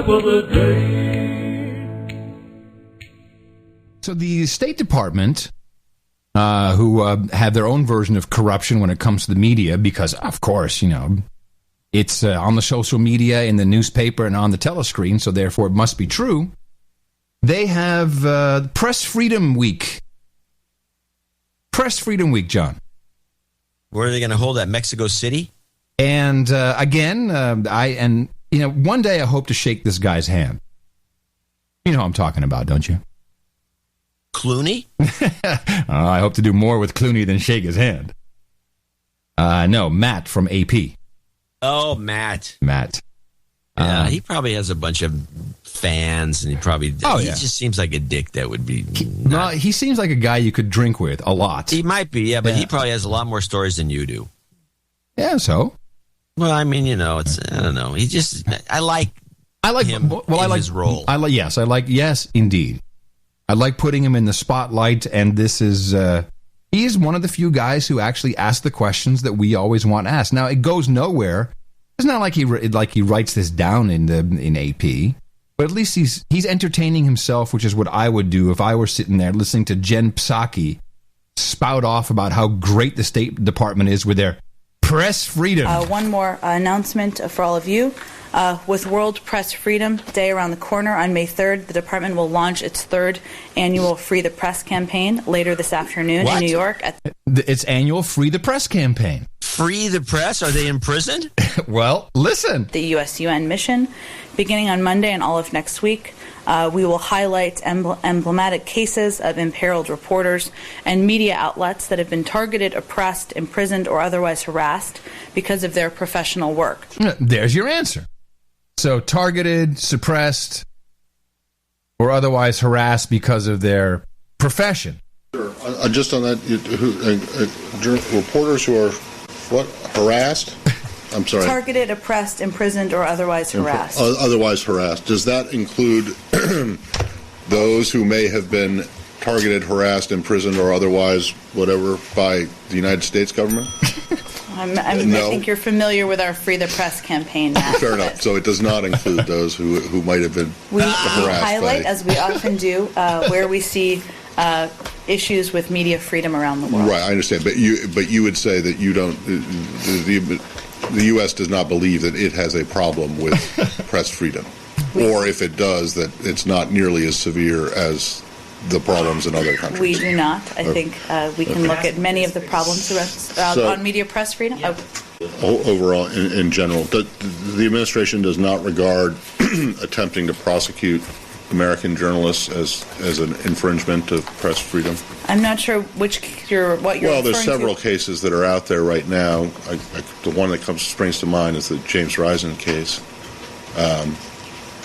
Clip of the day. So the State Department, who have their own version of corruption when it comes to the media, because, of course, it's on the social media, in the newspaper, and on the telescreen, so therefore it must be true. They have Press Freedom Week. Press Freedom Week, John. Where are they going to hold that? Mexico City? And again, one day I hope to shake this guy's hand. You know who I'm talking about, don't you? Clooney? I hope to do more with Clooney than shake his hand. No, Matt from AP. Oh, Matt. Yeah, he probably has a bunch of fans, and he just seems like a dick that would be... He seems like a guy you could drink with a lot. He might be, but he probably has a lot more stories than you do. Yeah, so? Well, I mean, I don't know. He just... I like him in his role. Yes, indeed. I like putting him in the spotlight, and this is... he's one of the few guys who actually ask the questions that we always want asked. Now, it goes nowhere. It's not like he writes this down in AP, but at least he's entertaining himself, which is what I would do if I were sitting there listening to Jen Psaki spout off about how great the State Department is with their press freedom. One more announcement for all of you. With World Press Freedom Day around the corner on May 3rd, the department will launch its third annual Free the Press campaign later this afternoon in New York. Its annual Free the Press campaign. Free the press? Are they imprisoned? Well, listen. The U.S.-UN mission, beginning on Monday and all of next week, we will highlight emblematic cases of imperiled reporters and media outlets that have been targeted, oppressed, imprisoned, or otherwise harassed because of their professional work. There's your answer. So targeted, suppressed, or otherwise harassed because of their profession. Sure. Just on that, reporters who are, harassed? I'm sorry. Targeted, oppressed, imprisoned, or otherwise harassed. Otherwise harassed. Does that include those who may have been targeted, harassed, imprisoned, or otherwise whatever by the United States government? I think you're familiar with our Free the Press campaign, Matt. Fair enough. So it does not include those who might have been harassed. We highlight, as we often do, where we see issues with media freedom around the world. Right, I understand. But you would say that you don't... The U.S. does not believe that it has a problem with press freedom. Or if it does, that it's not nearly as severe as the problems in other countries. We do not. I think we can look at many of the problems on media press freedom. Yeah. Overall, in general, the administration does not regard attempting to prosecute American journalists as an infringement of press freedom? I'm not sure what you're referring to. Well, there's several cases that are out there right now. The one that springs to mind is the James Risen case,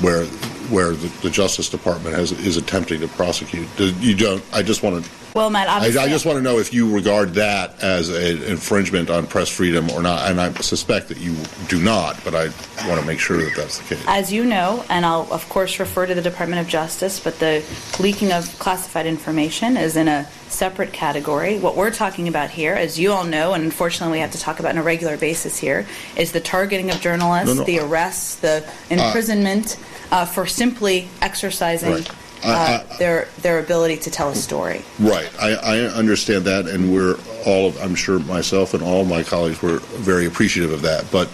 where the Justice Department is attempting to prosecute. You don't. I just want to. Well, Matt, obviously, I just want to know if you regard that as an infringement on press freedom or not, and I suspect that you do not, but I want to make sure that that's the case. As you know, and I'll, of course, refer to the Department of Justice, but the leaking of classified information is in a separate category. What we're talking about here, as you all know, and unfortunately we have to talk about on a regular basis here, is the targeting of journalists, the arrests, the imprisonment for simply exercising... Right. Their ability to tell a story. Right. I understand that, and I'm sure myself and all my colleagues were very appreciative of that. But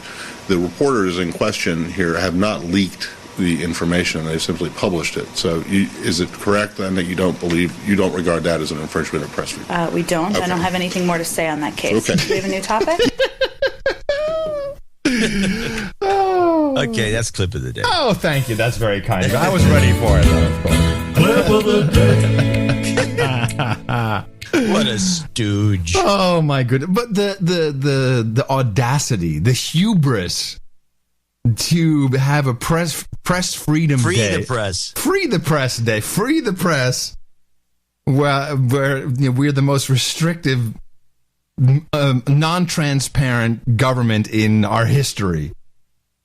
the reporters in question here have not leaked the information; they simply published it. So, is it correct then that you don't regard that as an infringement of press freedom? We don't. Okay. I don't have anything more to say on that case. Okay. Do we have a new topic? Okay, that's Clip of the Day. Oh, thank you. That's very kind of you. I was ready for it, though, of course. Clip of the Day. What a stooge. Oh, my goodness. But the audacity, the hubris to have a press freedom day. Free the press. Free the press day. Free the press. Where we're the most restrictive, non-transparent government in our history.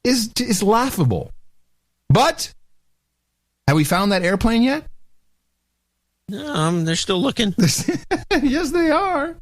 Is laughable. But have we found that airplane yet? They're still looking. Yes, they are.